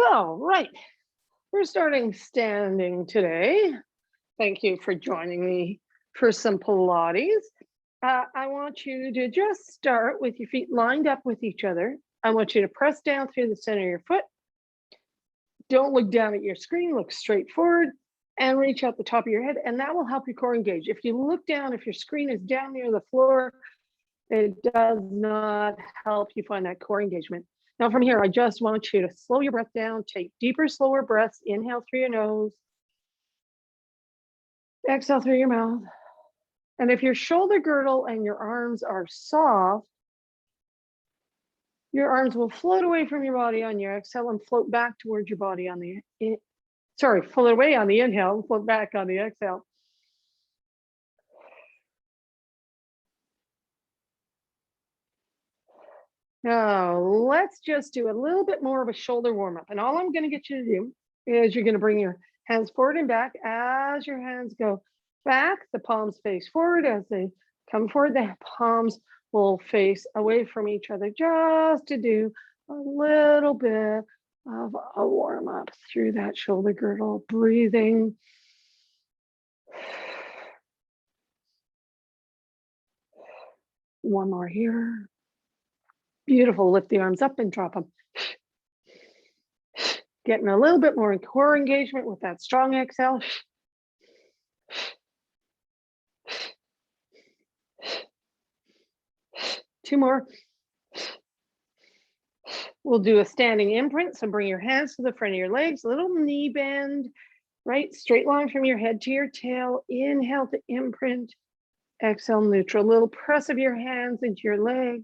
All right, we're starting standing today. Thank you for joining me for some Pilates. I want you to just start with your feet lined up with each other. I want you to press down through the center of your foot. Don't look down at your screen, look straight forward and reach out the top of your head, and that will help your core engage. If you look down, if your screen is down near the floor, it does not help you find that core engagement. Now from here, I just want you to slow your breath down, take deeper, slower breaths, inhale through your nose, exhale through your mouth. And if your shoulder girdle and your arms are soft, your arms will float away from your body on your exhale and float back towards your body on the, float away on the inhale and float back on the exhale. Now, let's just do a little bit more of a shoulder warm up. And all I'm going to get you to do is you're going to bring your hands forward and back. As your hands go back, the palms face forward. As they come forward, the palms will face away from each other, just to do a little bit of a warm up through that shoulder girdle, breathing. One more here. Beautiful. Lift the arms up and drop them. Getting a little bit more core engagement with that strong exhale. Two more. We'll do a standing imprint. So bring your hands to the front of your legs, a little knee bend, right? Straight line from your head to your tail. Inhale to imprint. Exhale, neutral. A little press of your hands into your legs.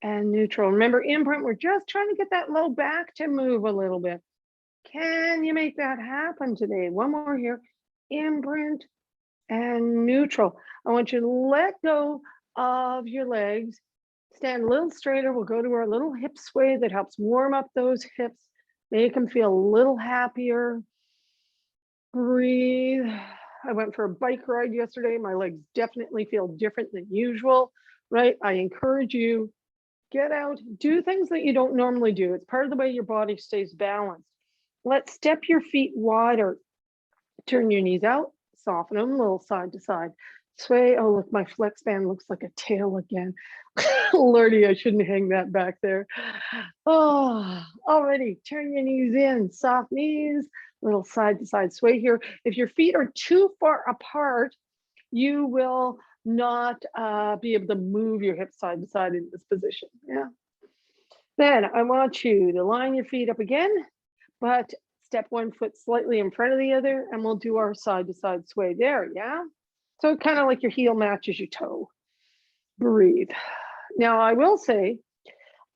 And neutral. Remember, imprint, we're just trying to get that low back to move a little bit. Can you make that happen today? One more here. Imprint and neutral. I want you to let go of your legs. Stand a little straighter. We'll go to our little hip sway that helps warm up those hips, make them feel a little happier. Breathe. I went for a bike ride yesterday. My legs definitely feel different than usual, right? I encourage you, get out, do things that you don't normally do. It's part of the way your body stays balanced. Let's step your feet wider. Turn your knees out, soften them a little side to side. Sway. Oh, look, my flex band looks like a tail again. Lordy, I shouldn't hang that back there. Oh, already turn your knees in, soft knees, little side to side sway here. If your feet are too far apart, you will not be able to move your hips side to side in this position. Yeah. Then I want you to line your feet up again, but step one foot slightly in front of the other, and we'll do our side to side sway there. Yeah. So kind of like your heel matches your toe. Breathe. Now I will say,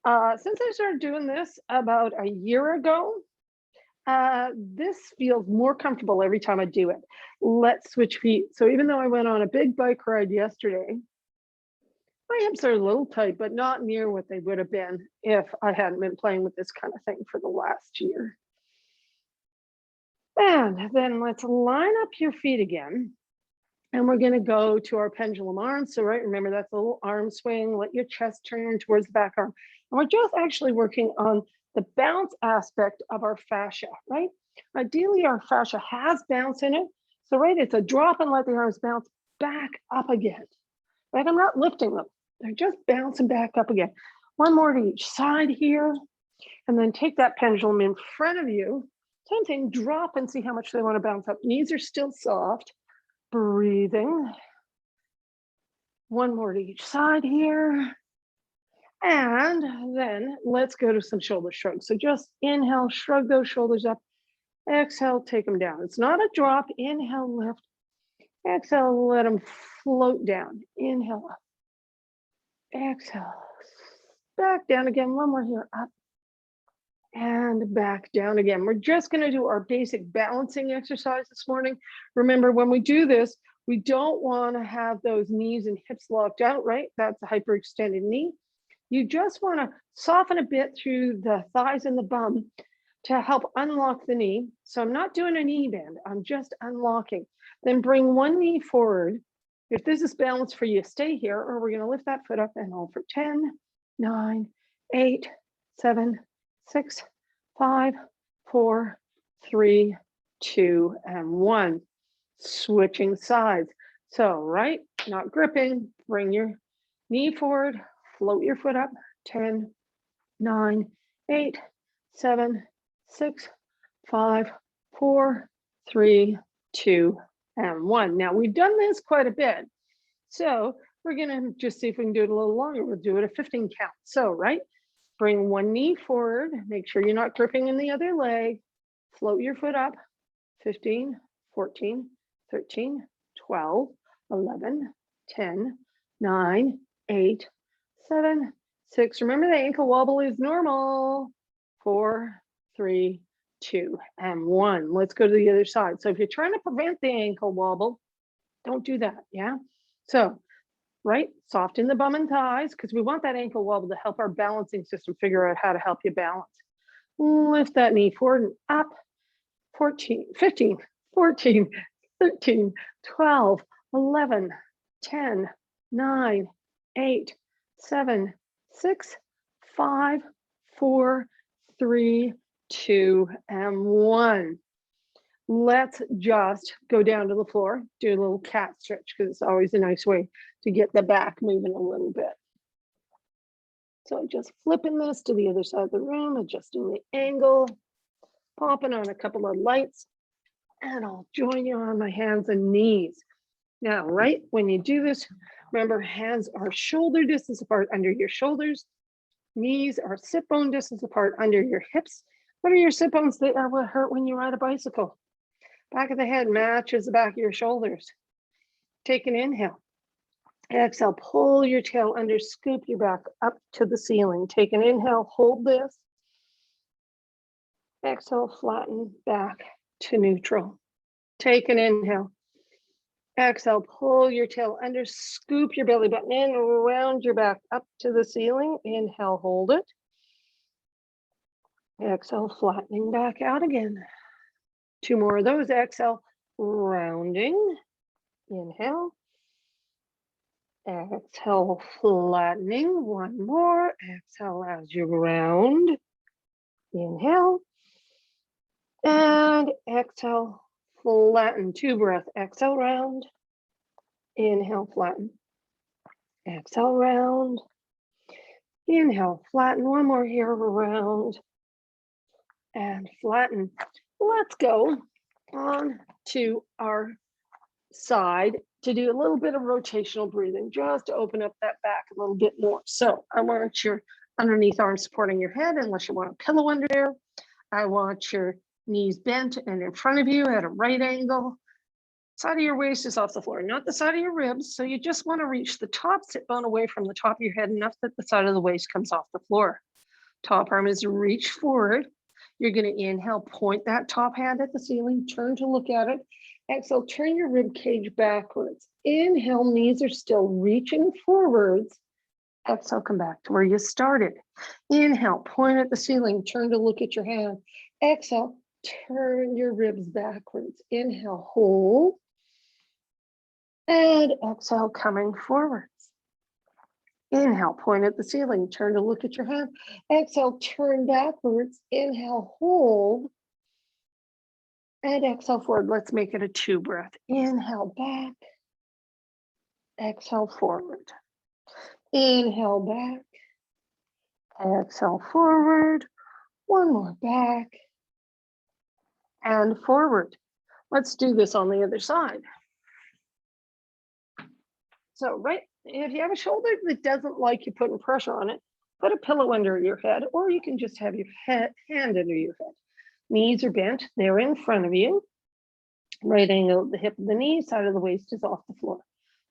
since I started doing this about a year ago, this feels more comfortable every time I do it. Let's switch feet. So even though I went on a big bike ride yesterday, my hips are a little tight, but not near what they would have been if I hadn't been playing with this kind of thing for the last year. And then let's line up your feet again. And we're going to go to our pendulum arm. So, right, remember that's a little arm swing. Let your chest turn towards the back arm. And we're just actually working on the bounce aspect of our fascia, right? Ideally, our fascia has bounce in it. So, right, it's a drop and let the arms bounce back up again, right? I'm not lifting them. They're just bouncing back up again. One more to each side here. And then take that pendulum in front of you. Same thing, drop and see how much they want to bounce up. Knees are still soft. Breathing. One more to each side here. And then let's go to some shoulder shrugs. So just inhale, shrug those shoulders up. Exhale, take them down. It's not a drop. Inhale, lift. Exhale, let them float down. Inhale up. Exhale. Back down again. One more here. Up. And back down again. We're just going to do our basic balancing exercise this morning. Remember, when we do this, we don't want to have those knees and hips locked out, right? That's a hyperextended knee. You just want to soften a bit through the thighs and the bum to help unlock the knee. So I'm not doing a knee bend. I'm just unlocking. Then bring one knee forward. If this is balanced for you, stay here, or we're going to lift that foot up and hold for 10, 9, 8, 7, 6, 5, 4, 3, 2, and 1. Switching sides. So, right, not gripping, bring your knee forward, float your foot up, 10, 9, 8, 7, 6, 5, 4, 3, 2, and 1. Now, we've done this quite a bit. So we're gonna just see if we can do it a little longer. We'll do it a 15 count. So, right, bring one knee forward, make sure you're not gripping in the other leg, float your foot up, 15, 14, 13, 12, 11, 10, 9, 8, 7, 6. Remember the ankle wobble is normal. 4, 3, 2, and 1. Let's go to the other side. So if you're trying to prevent the ankle wobble, don't do that, yeah? So, right, soften the bum and thighs because we want that ankle wobble to help our balancing system figure out how to help you balance. Lift that knee forward and up. 14, 15, 14, 13, 12, 11, 10, 9, 8, 7, 6, 5, 4, 3, 2, and 1. Let's just go down to the floor, do a little cat stretch because it's always a nice way to get the back moving a little bit. So just flipping this to the other side of the room, adjusting the angle, popping on a couple of lights, and I'll join you on my hands and knees. Now, right, when you do this, remember hands are shoulder distance apart under your shoulders. Knees are sit bone distance apart under your hips. What are your sit bones? They are what hurt when you ride a bicycle. Back of the head matches the back of your shoulders. Take an inhale. Exhale, pull your tail under, scoop your back up to the ceiling. Take an inhale, hold this. Exhale, flatten back to neutral. Take an inhale. Exhale, pull your tail under, scoop your belly button in, round your back up to the ceiling. Inhale, hold it. Exhale, flattening back out again. 2 more of those. Exhale, rounding. Inhale. Exhale, flattening. 1 more. Exhale as you round. Inhale. And exhale, flatten. 2 breaths. Exhale, round. Inhale, flatten. Exhale, round. Inhale, flatten. 1 more here, round. And flatten. Let's go on to our side to do a little bit of rotational breathing, just to open up that back a little bit more. So I want your underneath arms supporting your head, unless you want a pillow under there. I want your knees bent and in front of you at a right angle. Side of your waist is off the floor, not the side of your ribs. So you just want to reach the top sit bone away from the top of your head enough that the side of the waist comes off the floor. Top arm is reach forward. You're going to inhale, point that top hand at the ceiling, turn to look at it. Exhale, turn your rib cage backwards. Inhale, knees are still reaching forwards. Exhale, come back to where you started. Inhale, point at the ceiling, turn to look at your hand. Exhale, turn your ribs backwards. Inhale, hold. And exhale, coming forwards. Inhale, point at the ceiling, turn to look at your hand. Exhale, turn backwards. Inhale, hold. And exhale forward. Let's make it a 2 breath. Inhale back. Exhale forward. Inhale back. Exhale forward. 1 more back. And forward. Let's do this on the other side. So, right, if you have a shoulder that doesn't like you putting pressure on it, put a pillow under your head, or you can just have your hand under your head. Knees are bent, they're in front of you. Right angle at the hip of the knee, side of the waist is off the floor.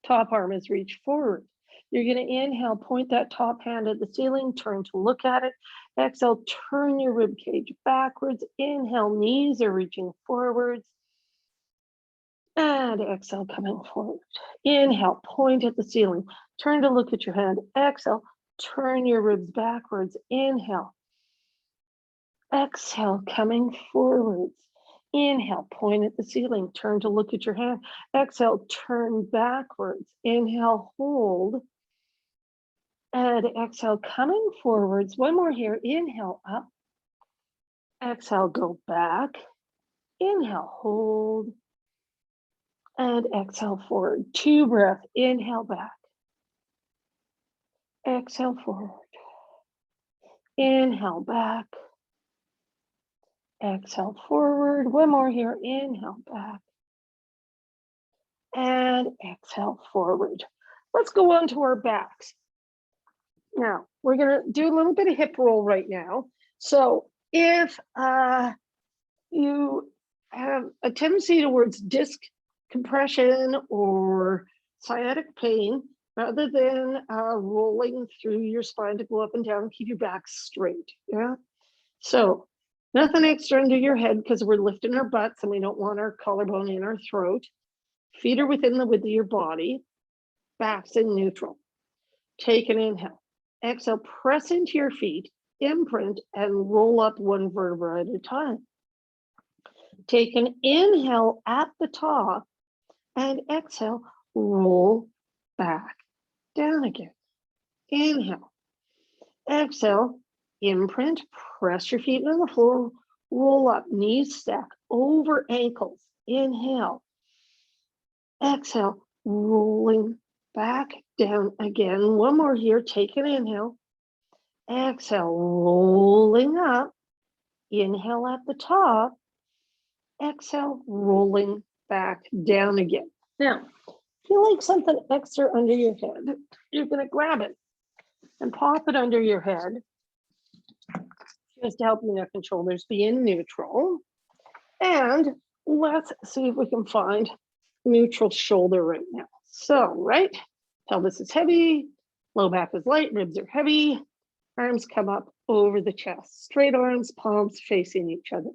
Top arm is reached forward. You're going to inhale, point that top hand at the ceiling, turn to look at it. Exhale, turn your rib cage backwards. Inhale, knees are reaching forwards. And exhale, coming forward. Inhale, point at the ceiling. Turn to look at your hand. Exhale, turn your ribs backwards. Inhale. Exhale, coming forwards. Inhale, point at the ceiling. Turn to look at your hand. Exhale, turn backwards. Inhale, hold. And exhale, coming forwards. 1 more here. Inhale, up. Exhale, go back. Inhale, hold. And exhale forward. 2 breaths. Inhale back. Exhale forward. Inhale back. Exhale forward. One more here. Inhale back. And exhale forward. Let's go on to our backs. Now, we're going to do a little bit of hip roll right now. So if you have a tendency towards disc compression or sciatic pain, rather than rolling through your spine to go up and down, keep your back straight, yeah? So nothing extra under your head because we're lifting our butts and we don't want our collarbone in our throat. Feet are within the width of your body, back's in neutral. Take an inhale. Exhale, press into your feet, imprint, and roll up one vertebra at a time. Take an inhale at the top and exhale, roll back, down again. Inhale. Exhale, imprint, press your feet on the floor, roll up, knees stack over ankles. Inhale. Exhale, rolling back, down again. One more here, take an inhale. Exhale, rolling up. Inhale at the top. Exhale, rolling back, down again. Now, if you like something extra under your head, you're going to grab it and pop it under your head just to help your neck and shoulders be in neutral. And let's see if we can find neutral shoulder right now. So, right, pelvis is heavy, low back is light, ribs are heavy, arms come up over the chest, straight arms, palms facing each other.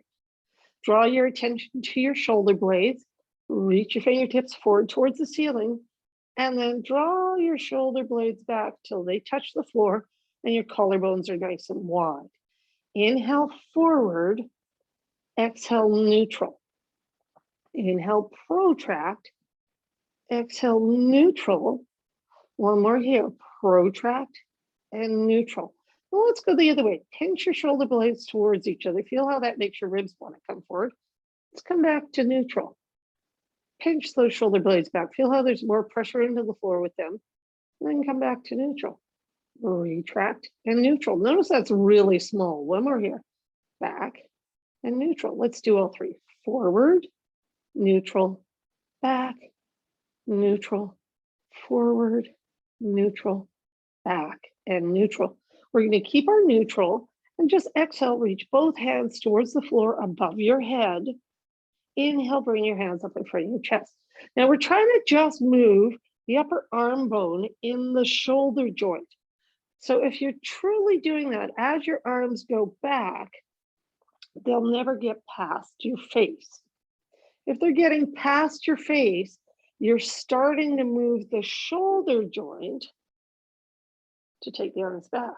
Draw your attention to your shoulder blades, reach your fingertips forward towards the ceiling, and then draw your shoulder blades back till they touch the floor and your collarbones are nice and wide. Inhale forward, exhale neutral. Inhale, protract, exhale neutral. One more here, protract and neutral. Well, let's go the other way. Pinch your shoulder blades towards each other. Feel how that makes your ribs want to come forward. Let's come back to neutral. Pinch those shoulder blades back. Feel how there's more pressure into the floor with them. And then come back to neutral. Retract and neutral. Notice that's really small. One more here. Back and neutral. Let's do all three. Forward, neutral, back, neutral, forward, neutral, back, and neutral. We're going to keep our neutral and just exhale, reach both hands towards the floor above your head. Inhale, bring your hands up in front of your chest. Now we're trying to just move the upper arm bone in the shoulder joint. So if you're truly doing that, as your arms go back, they'll never get past your face. If they're getting past your face, you're starting to move the shoulder joint to take the arms back.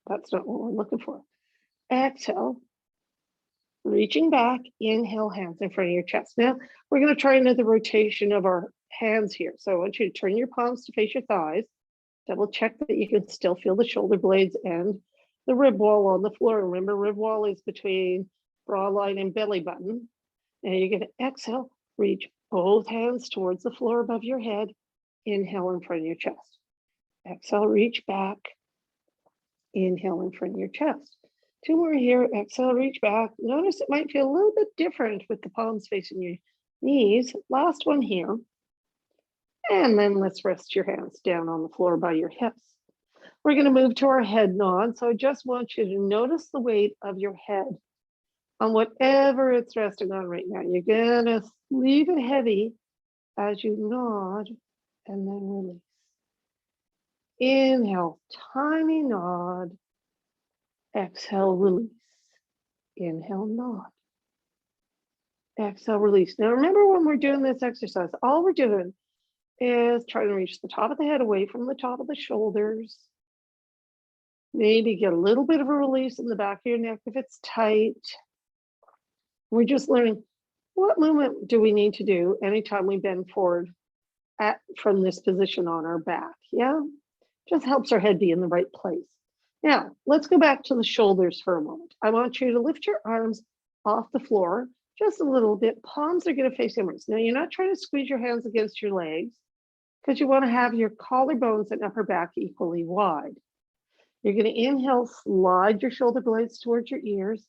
That's not what we're looking for. Exhale, reaching back, inhale, hands in front of your chest. Now, we're going to try another rotation of our hands here. So I want you to turn your palms to face your thighs. Double check that you can still feel the shoulder blades and the rib wall on the floor. Remember, rib wall is between bra line and belly button. Now you're going to exhale, reach both hands towards the floor above your head. Inhale in front of your chest. Exhale, reach back. Inhale in front of your chest. Two more here. Exhale, reach back. Notice it might feel a little bit different with the palms facing your knees. Last one here. And then let's rest your hands down on the floor by your hips. We're going to move to our head nod. So I just want you to notice the weight of your head on whatever it's resting on right now. You're going to leave it heavy as you nod and then release. Inhale, tiny nod. Exhale, release. Inhale, nod. Exhale, release. Now remember, when we're doing this exercise, all we're doing is trying to reach the top of the head away from the top of the shoulders. Maybe get a little bit of a release in the back of your neck if it's tight. We're just learning what movement do we need to do anytime we bend forward from this position on our back. Yeah, just helps our head be in the right place. Now, let's go back to the shoulders for a moment. I want you to lift your arms off the floor just a little bit. Palms are going to face inwards. Now, you're not trying to squeeze your hands against your legs because you want to have your collarbones and upper back equally wide. You're going to inhale, slide your shoulder blades towards your ears.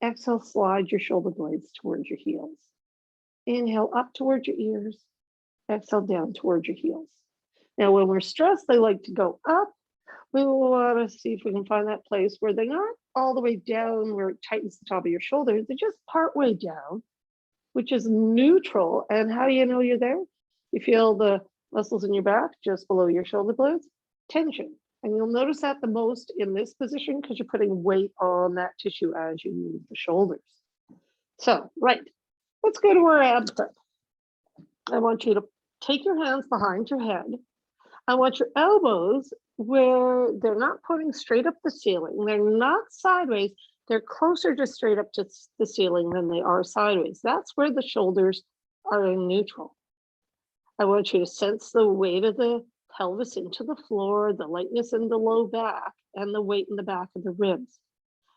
Exhale, slide your shoulder blades towards your heels. Inhale up towards your ears. Exhale down towards your heels. Now, when we're stressed, they like to go up. We want to see if we can find that place where they're not all the way down where it tightens the top of your shoulders. They're just part way down, which is neutral. And how do you know you're there? You feel the muscles in your back just below your shoulder blades, tension. And you'll notice that the most in this position because you're putting weight on that tissue as you move the shoulders. So, right, let's go to our ab prep. I want you to take your hands behind your head. I want your elbows where they're not pointing straight up the ceiling. They're not sideways. They're closer to straight up to the ceiling than they are sideways. That's where the shoulders are in neutral. I want you to sense the weight of the pelvis into the floor, the lightness in the low back, and the weight in the back of the ribs.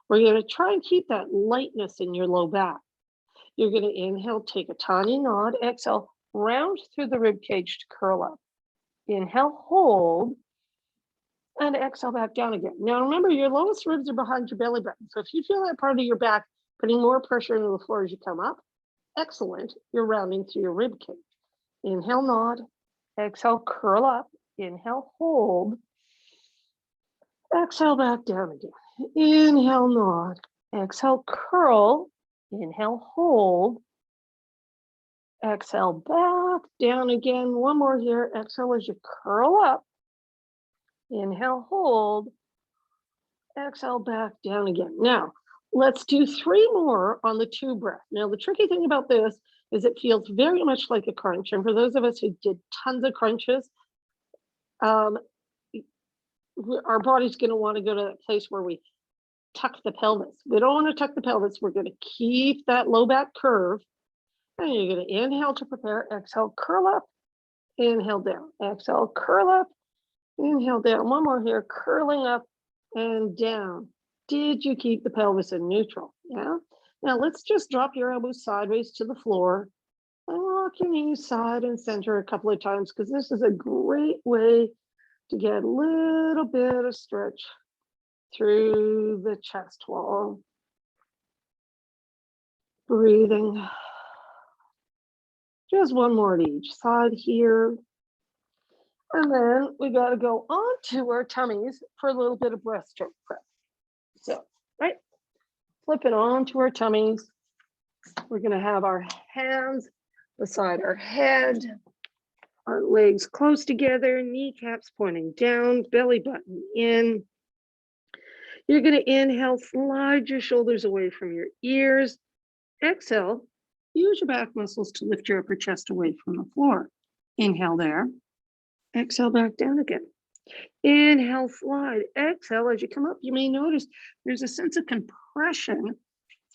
We're going to try and keep that lightness in your low back. You're going to inhale, take a tiny nod, exhale, round through the rib cage to curl up. Inhale, hold, and exhale back down again. Now remember, your lowest ribs are behind your belly button. So if you feel that part of your back putting more pressure into the floor as you come up, excellent, you're rounding through your rib cage. Inhale, nod, exhale, curl up, inhale, hold, exhale back down again. Inhale, nod, exhale, curl, inhale, hold, exhale, back down again. One more here, exhale as you curl up, inhale, hold, exhale, back down again. Now, let's do 3 more on the 2 breath. Now, the tricky thing about this is it feels very much like a crunch. And for those of us who did tons of crunches, our body's going to want to go to that place where we tuck the pelvis. We don't want to tuck the pelvis. We're going to keep that low back curve. And you're going to inhale to prepare. Exhale, curl up. Inhale down. Exhale, curl up. Inhale down. One more here. Curling up and down. Did you keep the pelvis in neutral? Yeah. Now let's just drop your elbows sideways to the floor and rock your knees side and center a couple of times because this is a great way to get a little bit of stretch through the chest wall. Breathing. Just one more at each side here. And then we got to go on to our tummies for a little bit of breaststroke prep. So, right, flip it on to our tummies. We're going to have our hands beside our head, our legs close together, kneecaps pointing down, belly button in. You're going to inhale, slide your shoulders away from your ears. Exhale, use your back muscles to lift your upper chest away from the floor. Inhale there. Exhale back down again. Inhale, slide. Exhale, as you come up, you may notice there's a sense of compression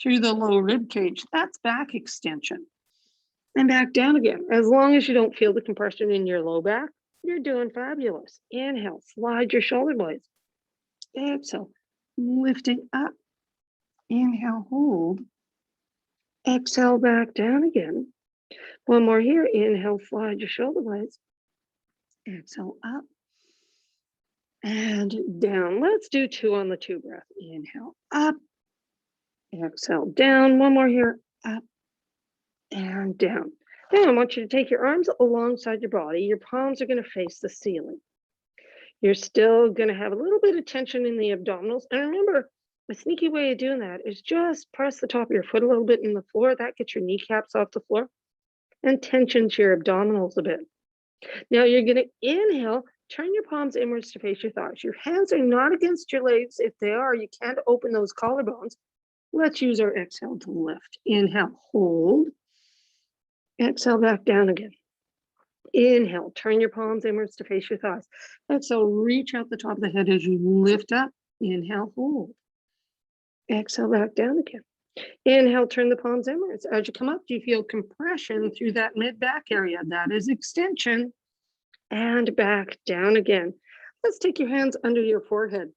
through the low rib cage. That's back extension. And back down again. As long as you don't feel the compression in your low back, you're doing fabulous. Inhale, slide your shoulder blades. Exhale, lifting up. Inhale, hold. Exhale, back down again. One more here. Inhale, slide your shoulder blades. Exhale, up and down. Let's do 2 on the 2 breath. Inhale, up. Exhale, down. One more here. Up and down. Now I want you to take your arms alongside your body. Your palms are going to face the ceiling. You're still going to have a little bit of tension in the abdominals. And remember, a sneaky way of doing that is just press the top of your foot a little bit in the floor. That gets your kneecaps off the floor and tension to your abdominals a bit. Now you're going to inhale, turn your palms inwards to face your thighs. Your hands are not against your legs. If they are, you can't open those collarbones. Let's use our exhale to lift. Inhale, hold. Exhale, back down again. Inhale, turn your palms inwards to face your thighs. Exhale, reach out the top of the head as you lift up. Inhale, hold. Exhale, back down again. Inhale, turn the palms inwards. As you come up, you feel compression through that mid-back area. That is extension. And back down again. Let's take your hands under your forehead.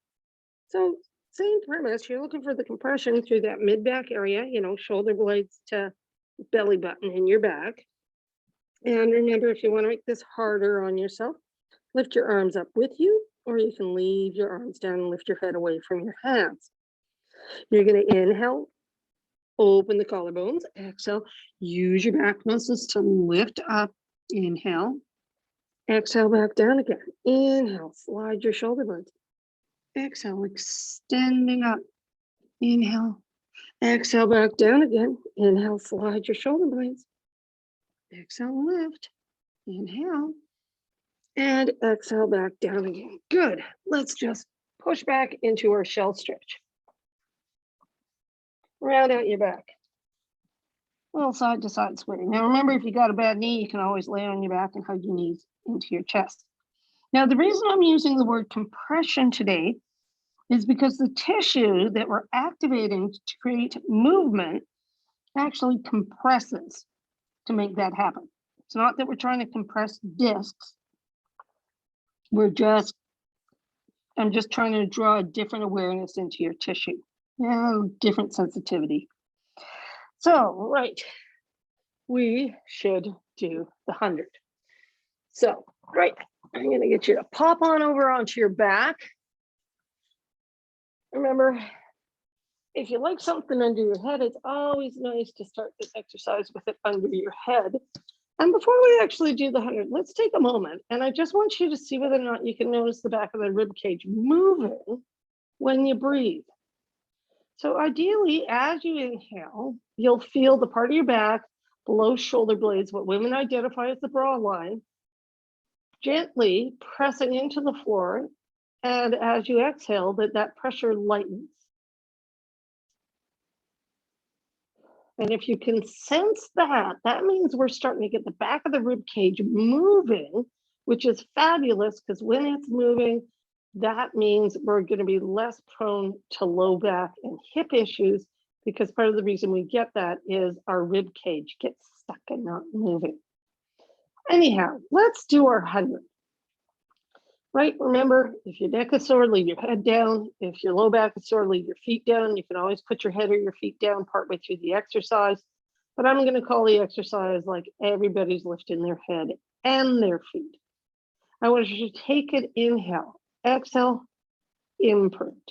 So same premise, you're looking for the compression through that mid-back area, shoulder blades to belly button in your back. And remember, if you want to make this harder on yourself, lift your arms up with you, or you can leave your arms down and lift your head away from your hands. You're going to inhale, open the collarbones. Exhale, use your back muscles to lift up. Inhale. Exhale, back down again. Inhale, slide your shoulder blades. Exhale, extending up. Inhale. Exhale, back down again. Inhale, slide your shoulder blades. Exhale, lift. Inhale. And exhale, back down again. Good. Let's just push back into our shell stretch. Round out your back. A little side to side swing. Now remember, if you got a bad knee, you can always lay on your back and hug your knees into your chest. Now, the reason I'm using the word compression today is because the tissue that we're activating to create movement actually compresses to make that happen. It's not that we're trying to compress discs. I'm just trying to draw a different awareness into your tissue, different sensitivity. So, right, we should do the 100. So, right, I'm going to get you to pop on over onto your back. Remember, if you like something under your head, it's always nice to start this exercise with it under your head. And before we actually do the 100, let's take a moment. And I just want you to see whether or not you can notice the back of the rib cage moving when you breathe. So ideally, as you inhale, you'll feel the part of your back below shoulder blades, what women identify as the bra line, gently pressing into the floor. And as you exhale, that pressure lightens. And if you can sense that, that means we're starting to get the back of the rib cage moving, which is fabulous because when it's moving, that means we're going to be less prone to low back and hip issues, because part of the reason we get that is our rib cage gets stuck and not moving. Anyhow, let's do our 100. Right, remember, if your neck is sore, leave your head down. If your low back is sore, leave your feet down. You can always put your head or your feet down partway through the exercise. But I'm going to call the exercise like everybody's lifting their head and their feet. I want you to take an inhale, exhale, imprint.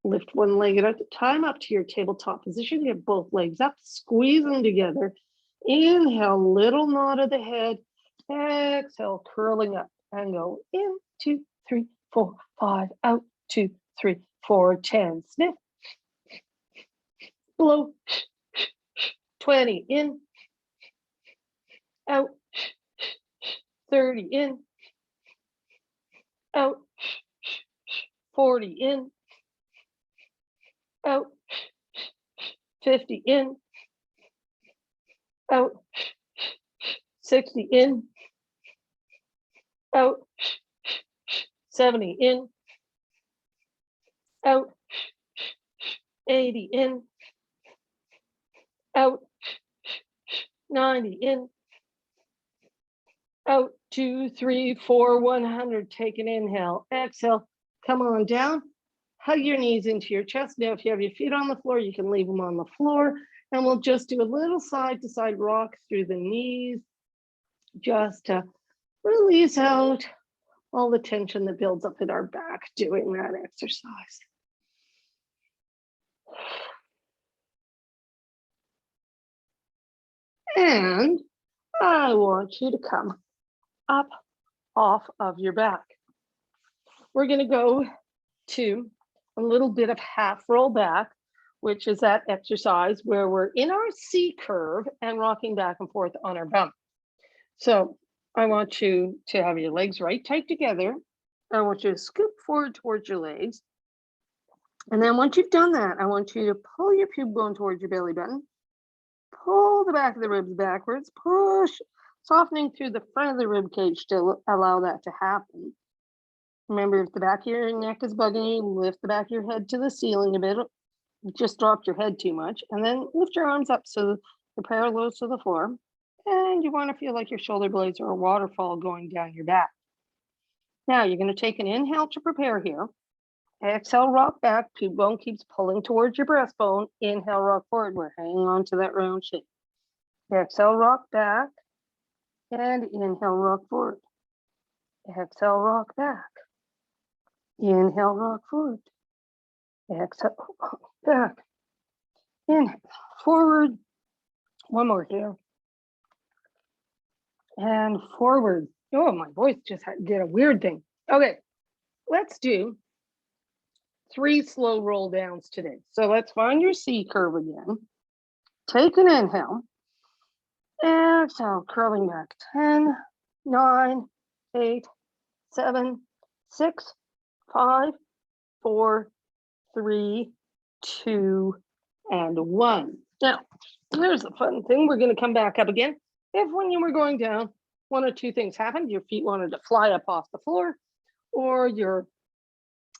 Lift one leg at a time up to your tabletop position. Get both legs up, squeeze them together. Inhale, little nod of the head. Exhale, curling up. And go in, 2, 3, 4, 5, out, 2, 3, 4, 10. Sniff. Blow. 20 in. Out. 30 in. Out. 40 in. Out. 50 in. Out. 60 in. Out. 70 in. Out. 80 in. Out. 90 in. Out. 2, 3, 4, 100. Take an inhale. Exhale. Come on down. Hug your knees into your chest. Now, if you have your feet on the floor, you can leave them on the floor. And we'll just do a little side to side rock through the knees, just to release out all the tension that builds up in our back doing that exercise. And I want you to come up off of your back. We're going to go to a little bit of half roll back, which is that exercise where we're in our C curve and rocking back and forth on our bum. So I want you to have your legs right tight together. I want you to scoop forward towards your legs. And then once you've done that, I want you to pull your pube bone towards your belly button. Pull the back of the ribs backwards. Push, softening through the front of the rib cage to allow that to happen. Remember, if the back of your neck is bugging you, lift the back of your head to the ceiling a bit. Just dropped your head too much. And then lift your arms up so they're parallel to the floor. And you want to feel like your shoulder blades are a waterfall going down your back. Now you're going to take an inhale to prepare here. Exhale, rock back. Pube bone keeps pulling towards your breastbone. Inhale, rock forward. We're hanging on to that round shape. Exhale, rock back. And inhale, rock forward. Exhale, rock back. Inhale, rock forward. Exhale, rock back. Inhale, forward. One more here. And forward. Oh, my voice just did a weird thing. Okay, let's do 3 slow roll downs today. So let's find your C curve again. Take an inhale. Exhale, curling back. 10, 9, 8, 7, 6, 5, 4, 3, 2, and 1. Now, here's the fun thing. We're going to come back up again. If when you were going down, one or two things happened, your feet wanted to fly up off the floor, or you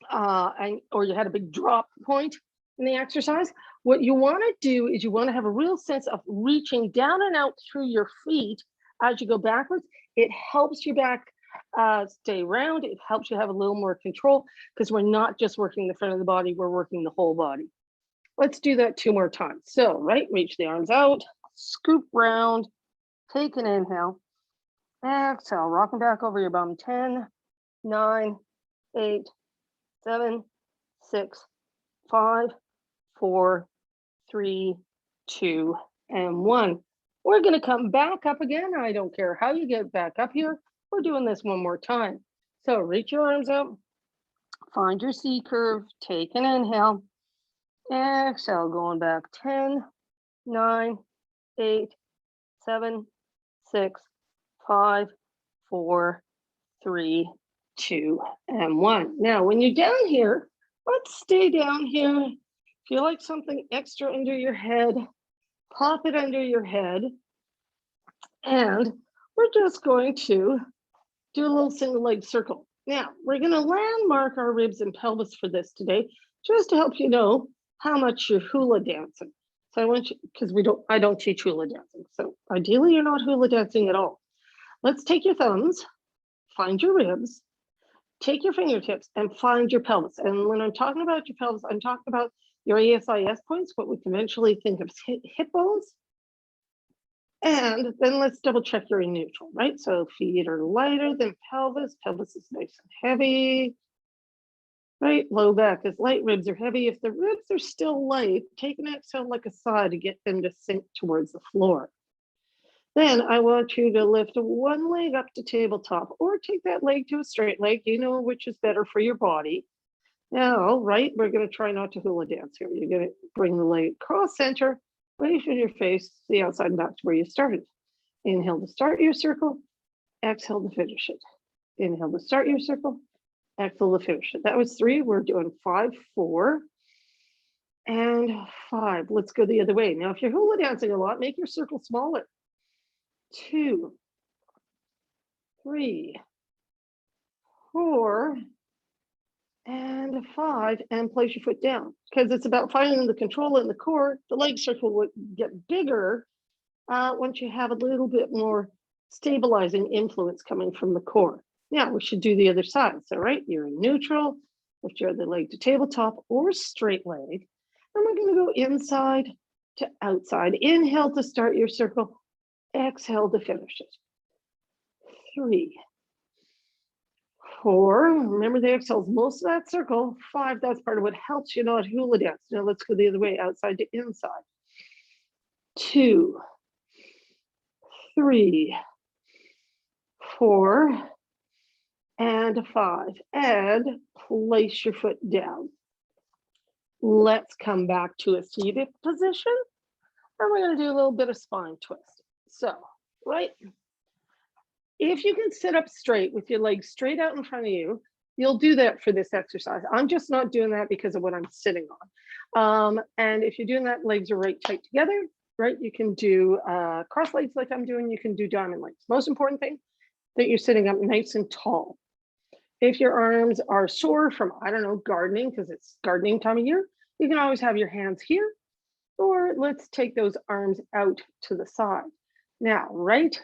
had a big drop point in the exercise, what you want to do is you want to have a real sense of reaching down and out through your feet as you go backwards. It helps your back stay round. It helps you have a little more control because we're not just working the front of the body, we're working the whole body. Let's do that 2 more times. So, right, reach the arms out, scoop round, take an inhale, exhale, rocking back over your bum. 10, 9, 8, 7, 6, 5, 4, 3, 2, and 1. We're going to come back up again. I don't care how you get back up here. We're doing this 1 more time. So reach your arms up, find your C curve, take an inhale, exhale, going back. 10, 9, 8, 7, 6, 5, 4, 3, 2, and 1. Now, when you're down here, let's stay down here. Feel like something extra under your head, pop it under your head. And we're just going to do a little single leg circle. Now, we're going to landmark our ribs and pelvis for this today, just to help you know how much you're hula dancing. So I want you, because I don't teach hula dancing. So ideally, you're not hula dancing at all. Let's take your thumbs, find your ribs, take your fingertips and find your pelvis. And when I'm talking about your pelvis, I'm talking about your ASIS points, what we conventionally think of as hip bones. And then let's double check you're in neutral, right? So feet are lighter than pelvis. Pelvis is nice and heavy, right? Low back is light, ribs are heavy. If the ribs are still light, take an exhale like a sigh to get them to sink towards the floor. Then I want you to lift one leg up to tabletop or take that leg to a straight leg, you know which is better for your body. Now, right, we're going to try not to hula dance here. You're going to bring the leg across center, raise your face, the outside and back to where you started. Inhale to start your circle, exhale to finish it. Inhale to start your circle, exhale to finish it. That was 3. We're doing 5, 4, and 5. Let's go the other way. Now, if you're hula dancing a lot, make your circle smaller. 2, 3, 4, and 5, and place your foot down, because it's about finding the control in the core. The leg circle will get bigger once you have a little bit more stabilizing influence coming from the core. Now we should do the other side. So right, you're in neutral, lift your other leg to tabletop or straight leg, and we're going to go inside to outside. Inhale to start your circle, exhale to finish it. 3, 4, remember the exhales, most of that circle. 5, that's part of what helps you not hula dance. Now let's go the other way, outside to inside. 2, 3, 4, and 5, and place your foot down. Let's come back to a seated position, and we're going to do a little bit of spine twist. So, right, if you can sit up straight with your legs straight out in front of you, you'll do that for this exercise. I'm just not doing that because of what I'm sitting on. And if you're doing that, legs are right tight together, right? You can do cross legs like I'm doing. You can do diamond legs. Most important thing, that you're sitting up nice and tall. If your arms are sore from, I don't know, gardening, because it's gardening time of year, you can always have your hands here, or let's take those arms out to the side. Now, right,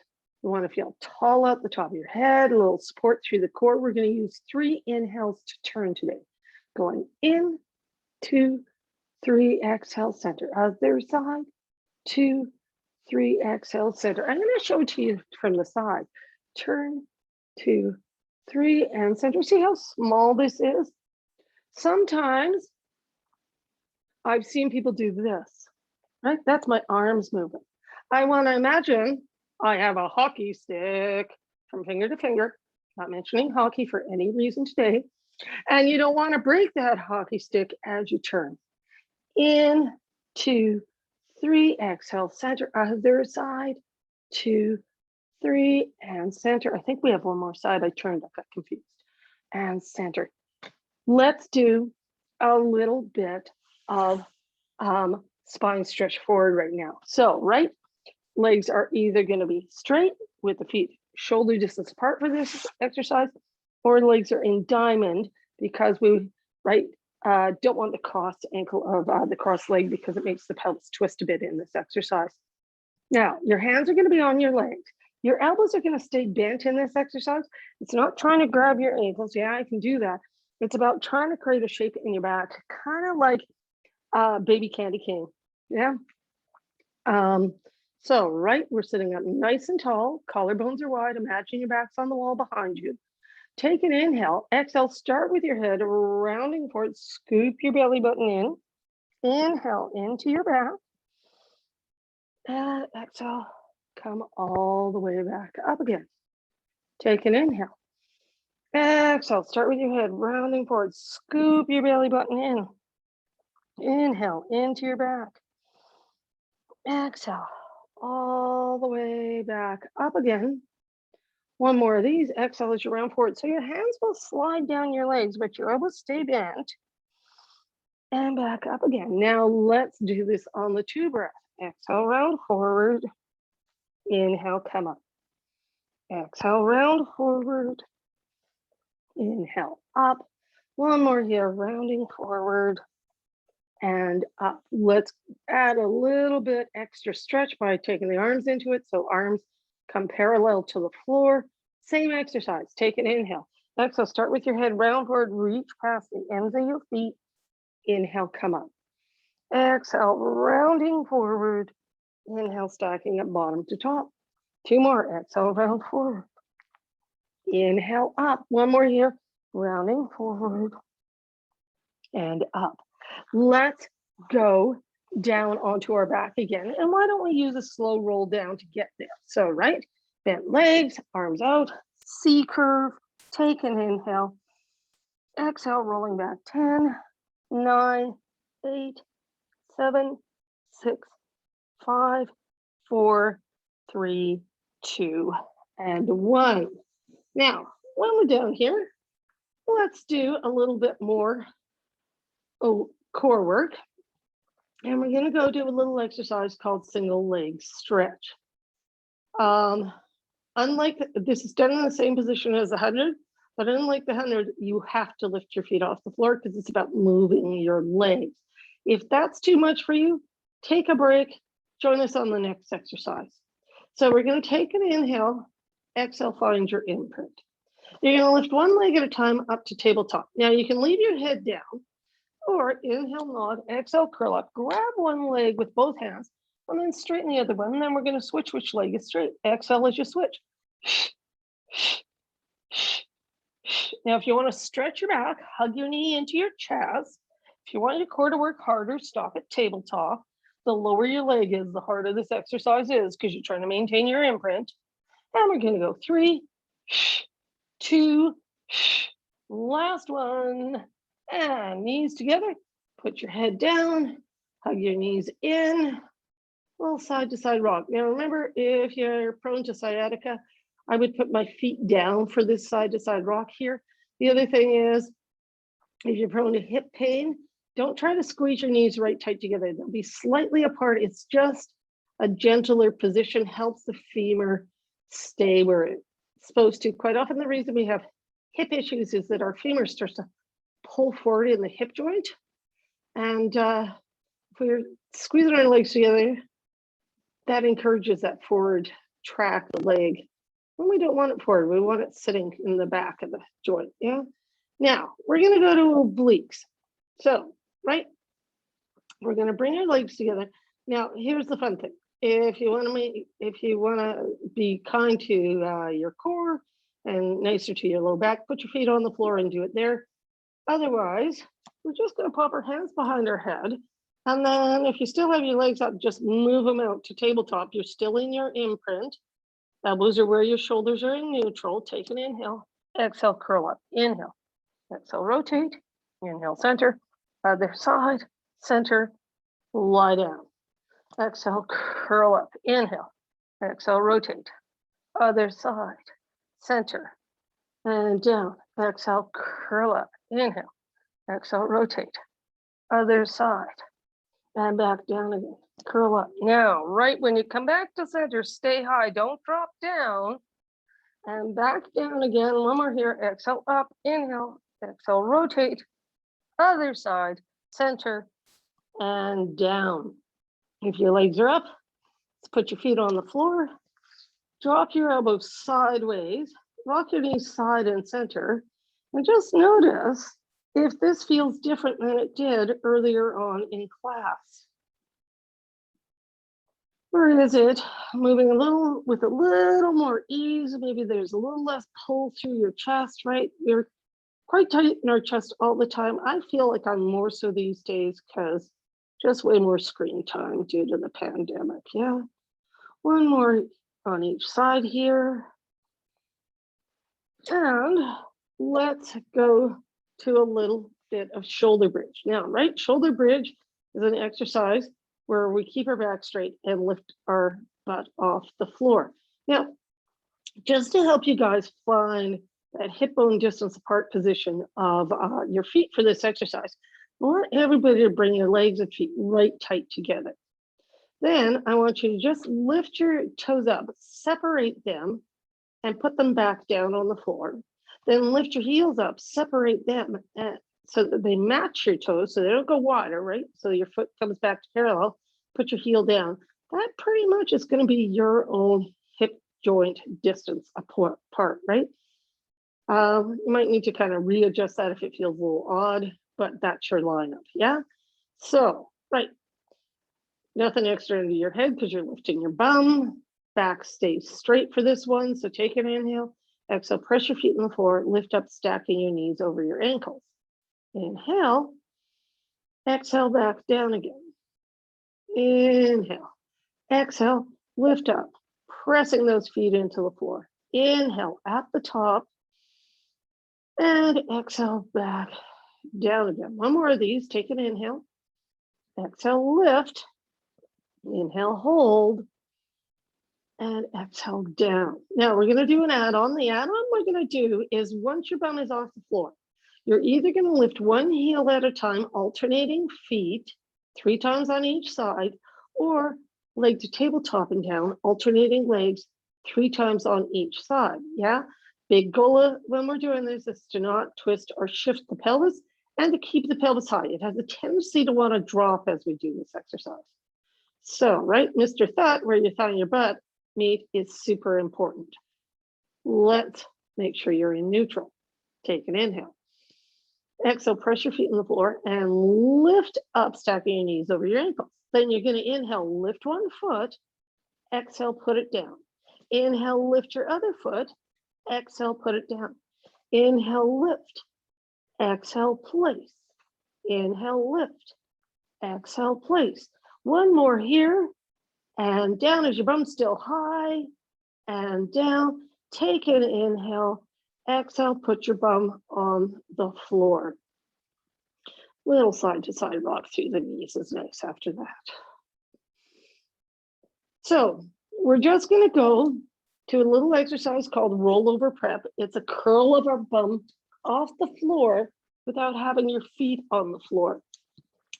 you want to feel tall out the top of your head, a little support through the core. We're going to use 3 inhales to turn today. Going in, 2, 3, exhale, center. Other side, 2, 3, exhale, center. I'm going to show it to you from the side. Turn, 2, 3, and center. See how small this is? Sometimes I've seen people do this, right? That's my arms moving. I want to imagine I have a hockey stick from finger to finger, not mentioning hockey for any reason today. And you don't want to break that hockey stick as you turn. In, 2, 3, exhale, center. Other side, 2, 3, and center. I think we have one more side. I turned, I got confused. And center. Let's do a little bit of spine stretch forward right now. So, right, legs are either going to be straight with the feet shoulder distance apart for this exercise, or legs are in diamond because we, right, don't want the cross ankle of the cross leg because it makes the pelvis twist a bit in this exercise. Now, your hands are going to be on your legs. Your elbows are going to stay bent in this exercise. It's not trying to grab your ankles. Yeah, I can do that. It's about trying to create a shape in your back, kind of like baby candy cane. Yeah. So, right, we're sitting up nice and tall. Collarbones are wide. Imagine your back's on the wall behind you. Take an inhale. Exhale. Start with your head rounding forward. Scoop your belly button in. Inhale into your back. And exhale. Come all the way back up again. Take an inhale. Exhale. Start with your head rounding forward. Scoop your belly button in. Inhale into your back. Exhale. All the way back up again. One more of these. Exhale as you round forward. So your hands will slide down your legs, but your elbows stay bent. And back up again. Now let's do this on the 2 breath. Exhale, round forward. Inhale, come up. Exhale, round forward. Inhale, up. One more here, rounding forward and up. Let's add a little bit extra stretch by taking the arms into it. So arms come parallel to the floor. Same exercise. Take an inhale. Exhale, start with your head round forward. Reach past the ends of your feet. Inhale, come up. Exhale, rounding forward. Inhale, stacking up bottom to top. 2 more. Exhale, round forward. Inhale, up. One more here. Rounding forward and up. Let's go down onto our back again. And why don't we use a slow roll down to get there? So, right, bent legs, arms out, C curve, take an inhale. Exhale, rolling back 10, 9, 8, 7, 6, 5, 4, 3, 2, and 1. Now, when we're down here, let's do a little bit more core work. And we're going to go do a little exercise called single leg stretch. Unlike this is done in the same position as 100, but unlike the 100, you have to lift your feet off the floor because it's about moving your legs. If that's too much for you, take a break. Join us on the next exercise. So we're going to take an inhale. Exhale, find your imprint. You're going to lift one leg at a time up to tabletop. Now you can leave your head down or inhale, nod, exhale, curl up. Grab one leg with both hands and then straighten the other one. And then we're going to switch which leg is straight. Exhale as you switch. Now, if you want to stretch your back, hug your knee into your chest. If you want your core to work harder, stop at tabletop. The lower your leg is, the harder this exercise is because you're trying to maintain your imprint. And we're going to go 3, 2, last one, and knees together. Put your head down, hug your knees in, little side to side rock. Now remember, if you're prone to sciatica, I would put my feet down for this side to side rock here. The other thing is, if you're prone to hip pain, don't try to squeeze your knees right tight together. They'll be slightly apart. It's just a gentler position, helps the femur stay where it's supposed to. Quite often the reason we have hip issues is that our femur starts to pull forward in the hip joint. And if we're squeezing our legs together, that encourages that forward track, the leg. And we don't want it forward, we want it sitting in the back of the joint, yeah? Now, we're going to go to obliques. So, right, we're going to bring our legs together. Now, here's the fun thing. If you want to be kind to your core and nicer to your low back, put your feet on the floor and do it there. Otherwise, we're just going to pop our hands behind our head. And then if you still have your legs up, just move them out to tabletop. You're still in your imprint. Elbows are where your shoulders are in neutral. Take an inhale. Exhale, curl up. Inhale. Exhale, rotate. Inhale, center. Other side, center. Lie down. Exhale, curl up. Inhale. Exhale, rotate. Other side, center. And down. Exhale, curl up. Inhale. Exhale, rotate. Other side. And back down again. Curl up. Now, right when you come back to center, stay high. Don't drop down. And back down again. One more here. Exhale, up. Inhale. Exhale, rotate. Other side. Center. And down. If your legs are up, let's put your feet on the floor. Drop your elbows sideways. Rock your knees side and center. And just notice if this feels different than it did earlier on in class. Or is it moving with a little more ease? Maybe there's a little less pull through your chest, right? We're quite tight in our chest all the time. I feel like I'm more so these days because just way more screen time due to the pandemic. Yeah. One more on each side here. And let's go to a little bit of shoulder bridge. Now, right, shoulder bridge is an exercise where we keep our back straight and lift our butt off the floor. Now, just to help you guys find that hip bone distance apart position of your feet for this exercise, I want everybody to bring your legs and feet right tight together. Then I want you to just lift your toes up, separate them, and put them back down on the floor. Then lift your heels up, separate them so that they match your toes, so they don't go wider, right? So your foot comes back to parallel, put your heel down. That pretty much is going to be your own hip joint distance apart, right? You might need to kind of readjust that if it feels a little odd, but that's your lineup, yeah? So, right, nothing extra into your head because you're lifting your bum. Back stays straight for this one, so take an inhale. Exhale, press your feet on the floor, lift up, stacking your knees over your ankles. Inhale, exhale, back down again. Inhale, exhale, lift up, pressing those feet into the floor. Inhale at the top, and exhale, back down again. One more of these, take an inhale. Exhale, lift. Inhale, hold. And exhale down. Now we're going to do an add-on. The add-on we're going to do is once your bum is off the floor, you're either going to lift one heel at a time, alternating feet 3 times on each side, or leg to tabletop and down, alternating legs 3 times on each side. Yeah. Big goal when we're doing this is to not twist or shift the pelvis and to keep the pelvis high. It has a tendency to want to drop as we do this exercise. So, right, Mr. Thought, where your thigh and your butt meet is super important. Let's make sure you're in neutral. Take an inhale. Exhale, press your feet on the floor and lift up, stacking your knees over your ankles. Then you're going to inhale, lift one foot. Exhale, put it down. Inhale, lift your other foot. Exhale, put it down. Inhale, lift. Exhale, place. Inhale, lift. Exhale, place. One more here. And down as your bum's still high. And down. Take an inhale. Exhale, put your bum on the floor. Little side to side rock through the knees is nice after that. So we're just going to go to a little exercise called Rollover Prep. It's a curl of our bum off the floor without having your feet on the floor.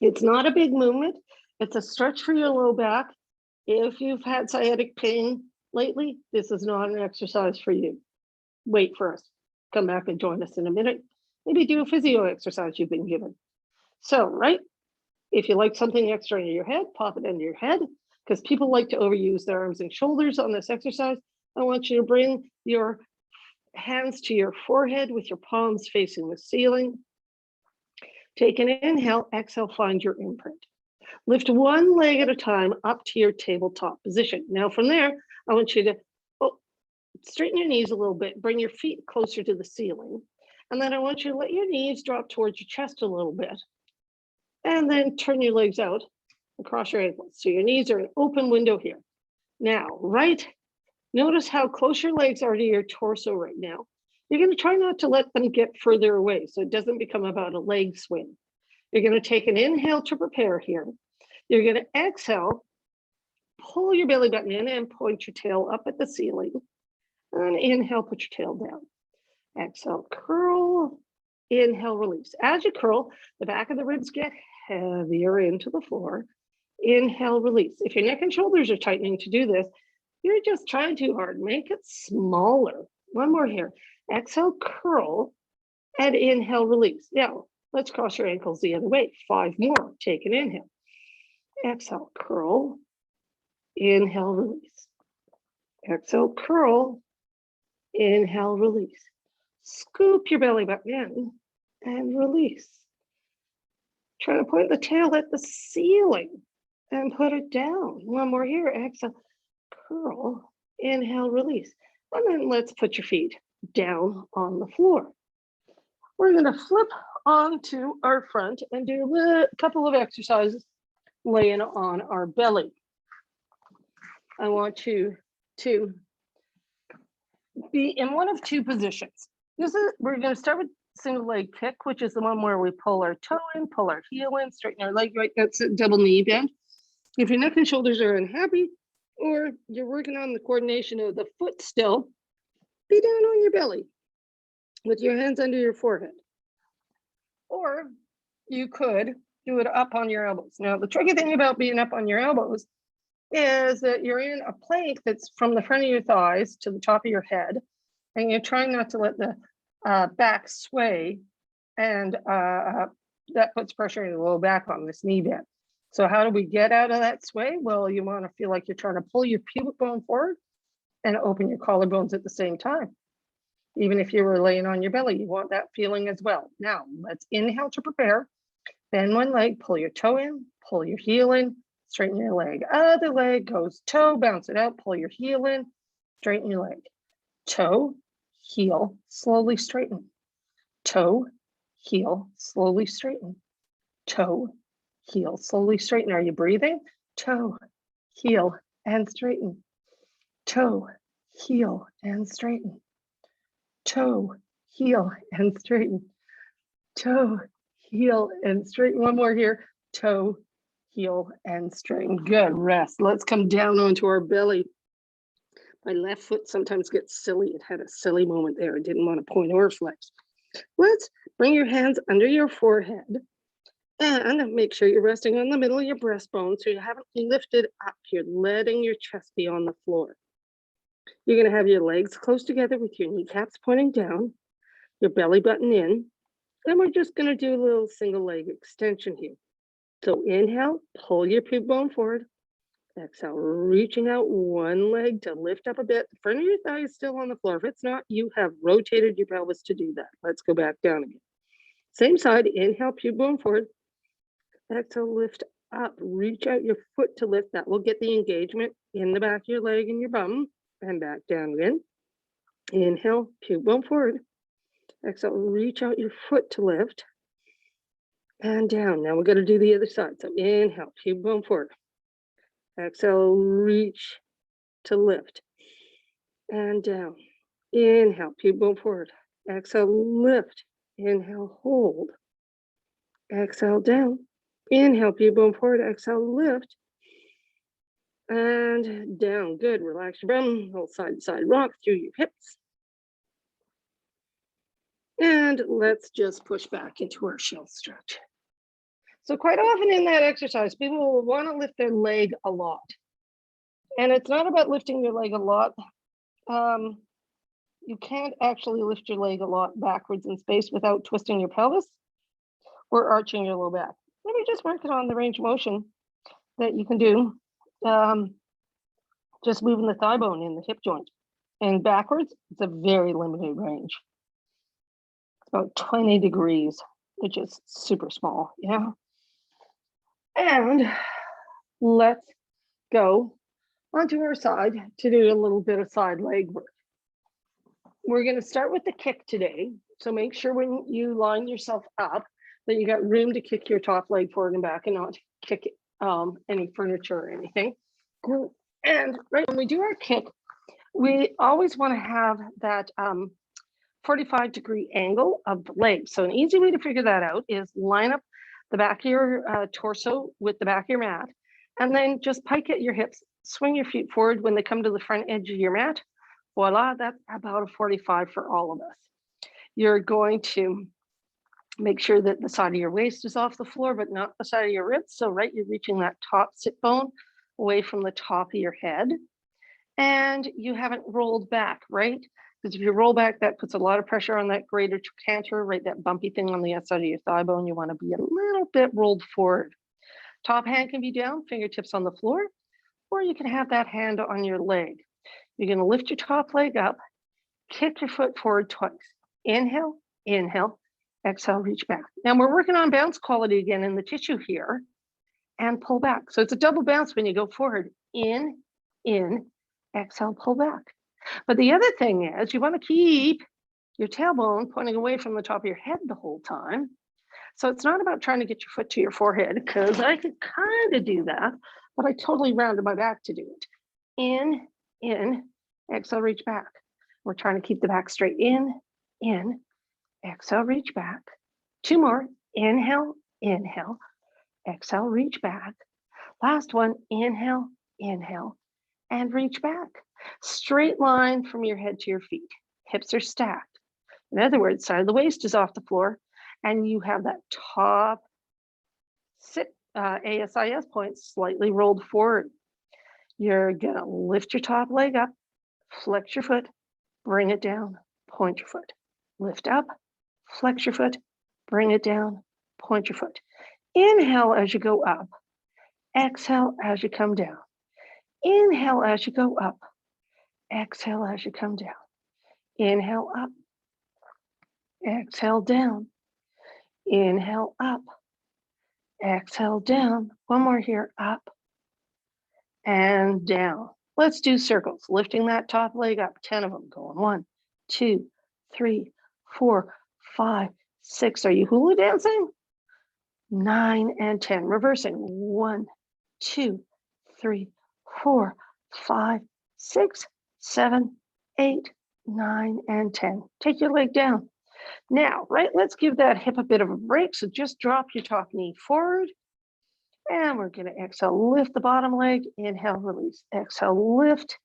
It's not a big movement. It's a stretch for your low back. If you've had sciatic pain lately, this is not an exercise for you. Wait for us. Come back and join us in a minute. Maybe do a physio exercise you've been given. So, right, if you like something extra in your head, pop it into your head, because people like to overuse their arms and shoulders on this exercise. I want you to bring your Hands to your forehead with your palms facing the ceiling. Take an inhale, exhale, find your imprint. Lift one leg at a time up to your tabletop position. Now from there, I want you to straighten your knees a little bit, bring your feet closer to the ceiling. And then I want you to let your knees drop towards your chest a little bit. And then turn your legs out across your ankles. So your knees are an open window here. Now, notice how close your legs are to your torso right now. You're going to try not to let them get further away so it doesn't become about a leg swing. You're going to take an inhale to prepare here. You're going to exhale, pull your belly button in and point your tail up at the ceiling. And inhale, put your tail down. Exhale, curl, inhale, release. As you curl, the back of the ribs get heavier into the floor. Inhale, release. If your neck and shoulders are tightening to do this, you're just trying too hard. Make it smaller. One more here. Exhale, curl, and inhale, release. Now, let's cross your ankles the other way. 5 more. Take an inhale. Exhale, curl, inhale, release. Exhale, curl, inhale, release. Scoop your belly button in and release. Try to point the tail at the ceiling and put it down. One more here. Exhale, curl, inhale, release. And then let's put your feet down on the floor. We're going to flip onto our front and do a couple of exercises laying on our belly. I want you to be in one of 2 positions. We're going to start with single leg kick, which is the one where we pull our toe in, pull our heel in, straighten our leg right. That's a double knee bend. If your neck and shoulders are unhappy, or you're working on the coordination of the foot still, be down on your belly with your hands under your forehead. Or you could do it up on your elbows. Now, the tricky thing about being up on your elbows is that you're in a plank that's from the front of your thighs to the top of your head, and you're trying not to let the back sway, and that puts pressure in the low back on this knee bend. So how do we get out of that sway? Well, you want to feel like you're trying to pull your pubic bone forward and open your collarbones at the same time. Even if you were laying on your belly, you want that feeling as well. Now, let's inhale to prepare. Bend one leg, pull your toe in, pull your heel in, straighten your leg. Other leg goes toe, bounce it out, pull your heel in, straighten your leg. Toe, heel, slowly straighten. Toe, heel, slowly straighten. Toe, heel, slowly straighten. Are you breathing? Toe, heel, and straighten. Toe, heel, and straighten. Toe, heel, and straighten. Toe, heel, and straighten. One more here. Toe, heel, and straighten. Good, rest. Let's come down onto our belly. My left foot sometimes gets silly. It had a silly moment there. I didn't want to point or flex. Let's bring your hands under your forehead and make sure you're resting on the middle of your breastbone so you haven't lifted up. You're letting your chest be on the floor. You're going to have your legs close together with your kneecaps pointing down, your belly button in, and we're just going to do a little single leg extension here. So inhale, pull your pubic bone forward. Exhale, reaching out one leg to lift up a bit. The front of your thigh is still on the floor. If it's not, you have rotated your pelvis to do that. Let's go back down again. Same side, inhale, pubic bone forward. Exhale, lift up, reach out your foot to lift. That will get the engagement in the back of your leg and your bum. And back down again. Inhale, pubic bone forward. Exhale, reach out your foot to lift. And down. Now we're going to do the other side. So inhale, pubic bone forward. Exhale, reach to lift. And down. Inhale, pubic bone forward. Exhale, lift. Inhale, hold. Exhale, down. Inhale, pubic bone forward. Exhale, lift. And down. Good. Relax your bum. Hold side to side rock through your hips. And let's just push back into our shell stretch. So quite often in that exercise, people will want to lift their leg a lot. And it's not about lifting your leg a lot. You can't actually lift your leg a lot backwards in space without twisting your pelvis or arching your low back. Maybe just working on the range of motion that you can do. Just moving the thigh bone in the hip joint. And backwards, it's a very limited range. It's about 20 degrees, which is super small, yeah. And let's go onto our side to do a little bit of side leg work. We're going to start with the kick today. So make sure when you line yourself up that you got room to kick your top leg forward and back and not kick any furniture or anything. And right when we do our kick, we always want to have that 45-degree angle of the leg. So an easy way to figure that out is line up the back of your torso with the back of your mat, and then just pike at your hips, swing your feet forward when they come to the front edge of your mat. Voila, that's about a 45 for all of us. You're going to make sure that the side of your waist is off the floor, but not the side of your ribs. So right, you're reaching that top sit bone away from the top of your head. And you haven't rolled back, right? Because if you roll back, that puts a lot of pressure on that greater trochanter, right? That bumpy thing on the outside of your thigh bone. You want to be a little bit rolled forward. Top hand can be down, fingertips on the floor, or you can have that hand on your leg. You're going to lift your top leg up, kick your foot forward twice. Inhale, inhale, exhale, reach back. Now we're working on bounce quality again in the tissue here, and pull back. So it's a double bounce when you go forward. In, exhale, pull back. But the other thing is you want to keep your tailbone pointing away from the top of your head the whole time. So it's not about trying to get your foot to your forehead, because I could kind of do that, but I totally rounded my back to do it. In, exhale, reach back. We're trying to keep the back straight. In, exhale, reach back. Two more. Inhale, inhale, exhale, reach back. Last one. Inhale, inhale, and reach back. Straight line from your head to your feet. Hips are stacked. In other words, side of the waist is off the floor, and you have that top sit ASIS point slightly rolled forward. You're gonna lift your top leg up, flex your foot, bring it down, point your foot. Lift up, flex your foot, bring it down, point your foot. Inhale as you go up, exhale as you come down. Inhale as you go up, exhale as you come down. Inhale up, exhale down. Inhale up, exhale down. One more here, up and down. Let's do circles, lifting that top leg up, 10 of them going. 1, 2, 3, 4, 5, 6. Are you hula dancing? 9 and 10. Reversing. 1, 2, 3, 4, 5, 6, 7, 8, 9, and 10. Take your leg down. Now, right, let's give that hip a bit of a break. So just drop your top knee forward. And we're going to exhale, lift the bottom leg, inhale, release. Exhale, lift,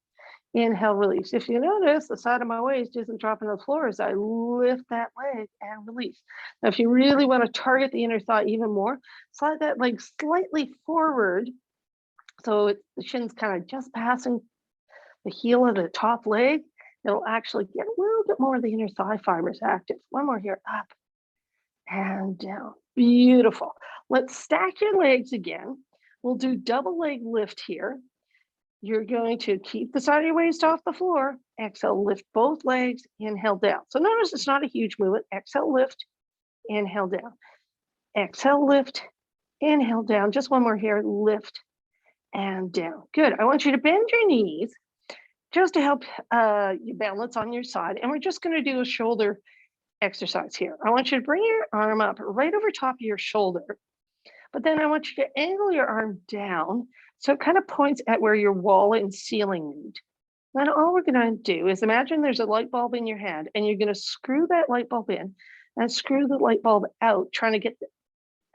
inhale, release. If you notice, the side of my waist isn't dropping to the floor as I lift that leg and release. Now, if you really want to target the inner thigh even more, slide that leg slightly forward. So the shin's kind of just passing the heel of the top leg. It'll actually get a little bit more of the inner thigh fibers active. One more here, up and down. Beautiful. Let's stack your legs again. We'll do double leg lift here. You're going to keep the side of your waist off the floor. Exhale, lift both legs, inhale down. So notice it's not a huge movement. Exhale, lift, inhale down. Exhale, lift, inhale down. Just one more here, lift and down. Good. I want you to bend your knees just to help you balance on your side. And we're just going to do a shoulder exercise here. I want you to bring your arm up right over top of your shoulder, but then I want you to angle your arm down so it kind of points at where your wall and ceiling meet. Then all we're going to do is imagine there's a light bulb in your hand, and you're going to screw that light bulb in and screw the light bulb out, trying to get the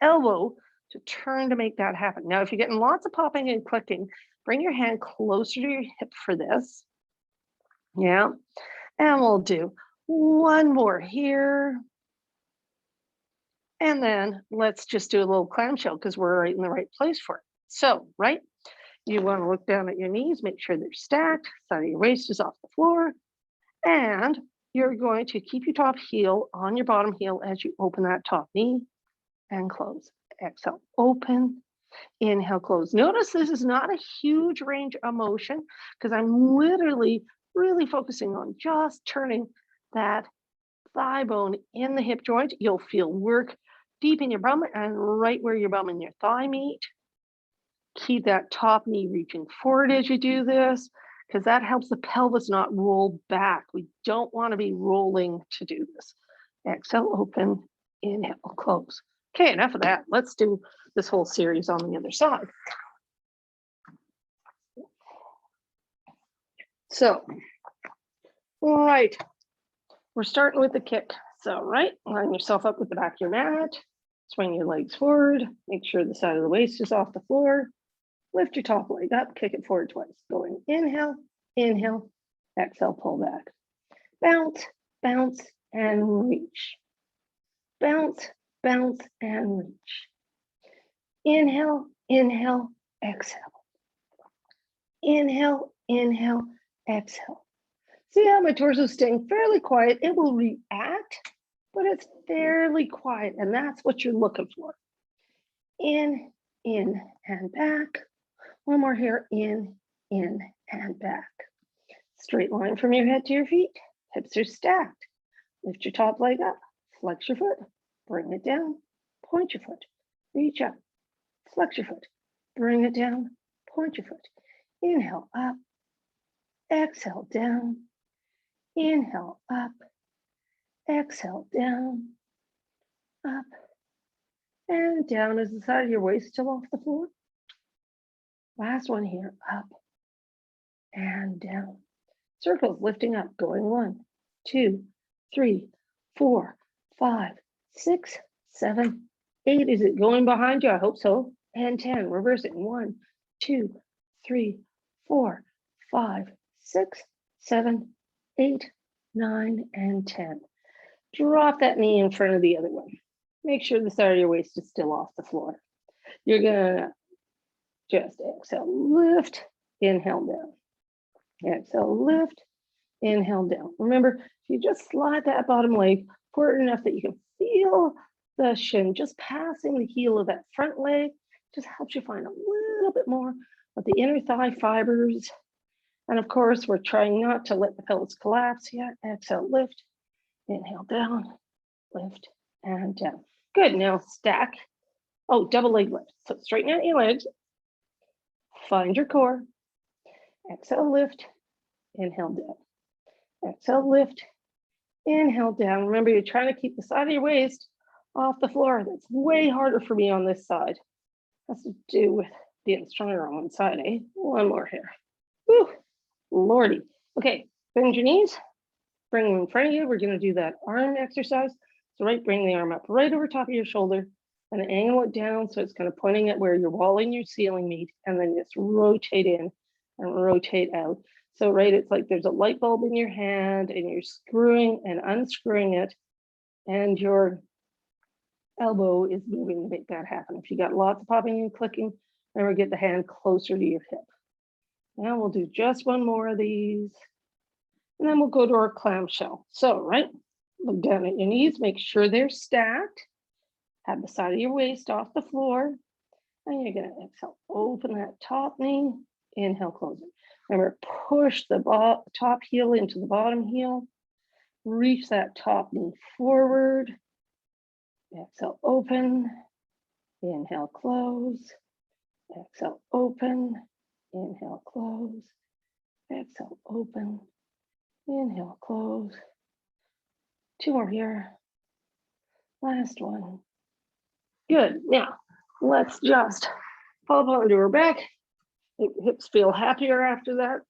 elbow to turn to make that happen. Now, if you're getting lots of popping and clicking, bring your hand closer to your hip for this. Yeah, and we'll do one more here. And then let's just do a little clamshell because we're right in the right place for it. So, right, you want to look down at your knees, make sure they're stacked, side of your waist is off the floor, and you're going to keep your top heel on your bottom heel as you open that top knee and close. Exhale, open, inhale, close. Notice this is not a huge range of motion because I'm literally really focusing on just turning that thigh bone in the hip joint. You'll feel work deep in your bum and right where your bum and your thigh meet. Keep that top knee reaching forward as you do this, because that helps the pelvis not roll back. We don't want to be rolling to do this. Exhale, open, inhale, close. Okay, enough of that. Let's do this whole series on the other side. So, all right, we're starting with the kick. So, right, line yourself up with the back of your mat, swing your legs forward, make sure the side of the waist is off the floor, lift your top leg up, kick it forward twice. Going inhale, inhale, exhale, pull back. Bounce, bounce, and reach. Bounce, bounce, and reach. Inhale, inhale, exhale. Inhale, inhale, exhale. See how my torso is staying fairly quiet? It will react, but it's fairly quiet, and that's what you're looking for. In, and back. One more here, in, and back. Straight line from your head to your feet. Hips are stacked. Lift your top leg up, flex your foot, bring it down, point your foot, reach up, flex your foot, bring it down, point your foot. Inhale up, exhale down, inhale up, exhale down, up, and down. Is the side of your waist still off the floor? Last one here, up and down. Circles lifting up, going 1, 2, 3, 4, 5, 6, 7, 8. Is it going behind you? I hope so. And 10, reversing. 1, 2, 3, 4, 5, 6, 7, 8, 9, and 10. Drop that knee in front of the other one. Make sure the side of your waist is still off the floor. You're gonna just exhale, lift, inhale down. Exhale, lift, inhale down. Remember, if you just slide that bottom leg forward enough that you can feel the shin just passing the heel of that front leg, just helps you find a little bit more of the inner thigh fibers. And of course, we're trying not to let the pelvis collapse yet. Exhale, lift, inhale down, lift, and down. Good, now stack. Oh, double leg lift. So straighten out your legs, find your core. Exhale, lift, inhale down. Exhale, lift, inhale down. Remember, you're trying to keep the side of your waist off the floor. That's way harder for me on this side. Has to do with being stronger on one side, eh? One more here. Whew, lordy. Okay, bend your knees, bring them in front of you. We're gonna do that arm exercise. So right, bring the arm up right over top of your shoulder and angle it down so it's kind of pointing at where your wall and your ceiling meet, and then just rotate in and rotate out. So right, it's like there's a light bulb in your hand and you're screwing and unscrewing it, and your elbow is moving to make that happen. If you got lots of popping and clicking, remember, get the hand closer to your hip. Now we'll do just one more of these, and then we'll go to our clamshell. So right, look down at your knees, make sure they're stacked. Have the side of your waist off the floor, and you're gonna exhale, open that top knee, inhale, close it. Remember, push the top heel into the bottom heel, reach that top knee forward, exhale, open, inhale, close, exhale, open, inhale, close, exhale, open, inhale, close. 2 more here, last one. Good, now let's just fall onto our back. Hips feel happier after that.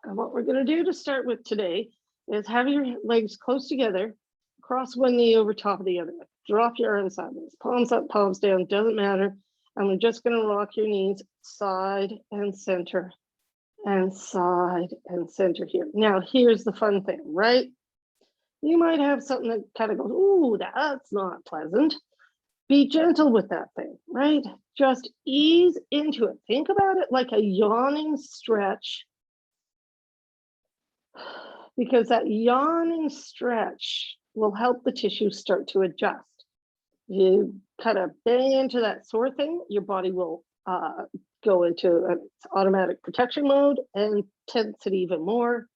And what we're gonna do to start with today is have your legs close together, cross one knee over top of the other. Drop your arms sideways, palms up, palms down, doesn't matter. And we're just gonna rock your knees side and center here. Now, here's the fun thing, right? You might have something that kind of goes, ooh, that's not pleasant. Be gentle with that thing, right? Just ease into it. Think about it like a yawning stretch, because that yawning stretch will help the tissue start to adjust. You kind of bang into that sore thing, your body will go into an automatic protection mode and tense it even more.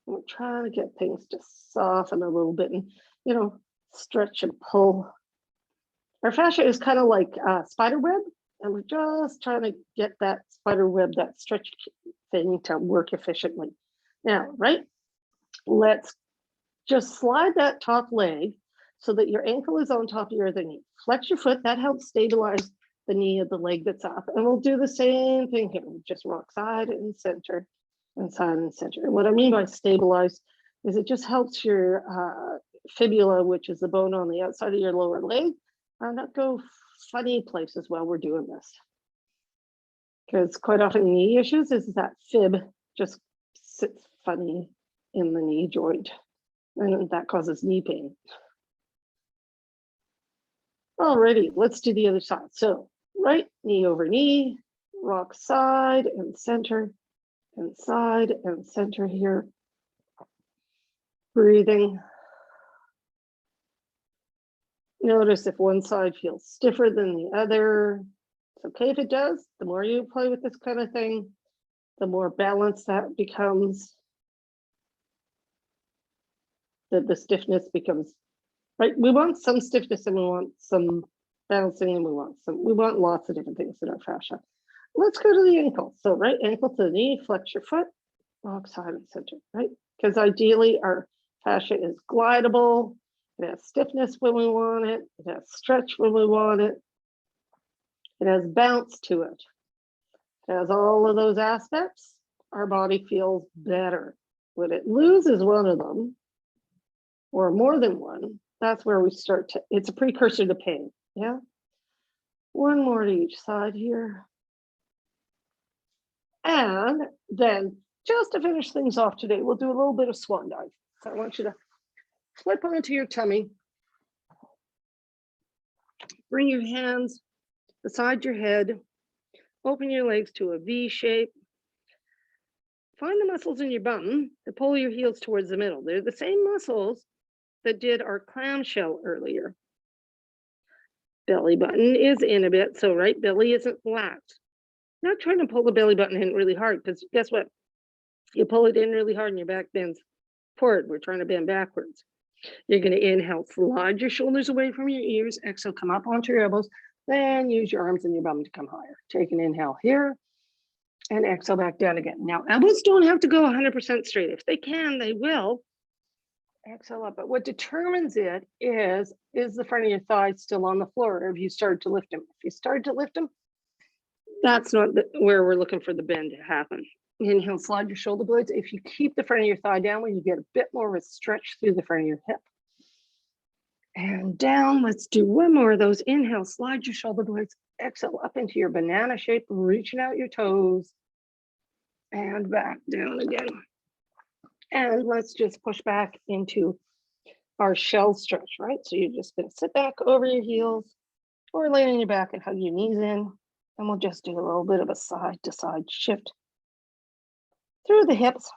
We're trying to get things to soften a little bit and, you know, stretch and pull. Our fascia is kind of like spider web, and we're just trying to get that spider web, that stretch thing to work efficiently. Now, right, let's just slide that top leg so that your ankle is on top of your other knee. Flex your foot, that helps stabilize the knee of the leg that's up. And we'll do the same thing here. We just rock side and center and side and center. And what I mean by stabilize is it just helps your fibula, which is the bone on the outside of your lower leg, not go funny places while we're doing this. Because quite often knee issues is that fib just sits funny in the knee joint, and that causes knee pain. Alrighty, let's do the other side. So right knee over knee, rock side and center and side and center here. Breathing. Notice if one side feels stiffer than the other. It's okay if it does. The more you play with this kind of thing, the more balanced that becomes. The stiffness becomes, right? We want some stiffness and we want some balancing and we want lots of different things in our fascia. Let's go to the ankle. So right ankle to the knee, flex your foot, rock side and center, right? Because ideally our fascia is glidable. It has stiffness when we want it. It has stretch when we want it. It has bounce to it. It has all of those aspects. Our body feels better. When it loses one of them, or more than one, that's where we start to, it's a precursor to pain, yeah? One more to each side here. And then just to finish things off today, we'll do a little bit of swan dive. So I want you to flip onto your tummy. Bring your hands beside your head. Open your legs to a V shape. Find the muscles in your bum to pull your heels towards the middle. They're the same muscles that did our clamshell earlier. Belly button is in a bit, so right belly isn't flat. Not trying to pull the belly button in really hard, because guess what? You pull it in really hard and your back bends forward. We're trying to bend backwards. You're going to inhale, slide your shoulders away from your ears. Exhale, come up onto your elbows. Then use your arms and your bum to come higher. Take an inhale here and exhale back down again. Now, elbows don't have to go 100% straight. If they can, they will. Exhale up. But what determines it is the front of your thigh still on the floor, or have you started to lift them? If you start to lift them, that's not where we're looking for the bend to happen. Inhale, slide your shoulder blades. If you keep the front of your thigh down, when you get a bit more of a stretch through the front of your hip. And down, let's do one more of those. Inhale, slide your shoulder blades. Exhale up into your banana shape, reaching out your toes. And back down again. And let's just push back into our shell stretch, right? So you're just gonna sit back over your heels or lay on your back and hug your knees in. And we'll just do a little bit of a side to side shift through the hips.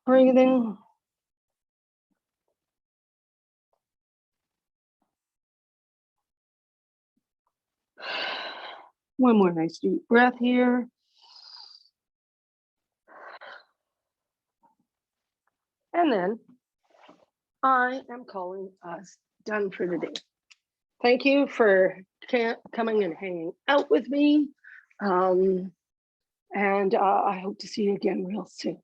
Breathing. One more nice deep breath here. And then I am calling us done for today. Thank you for coming and hanging out with me. And I hope to see you again real soon.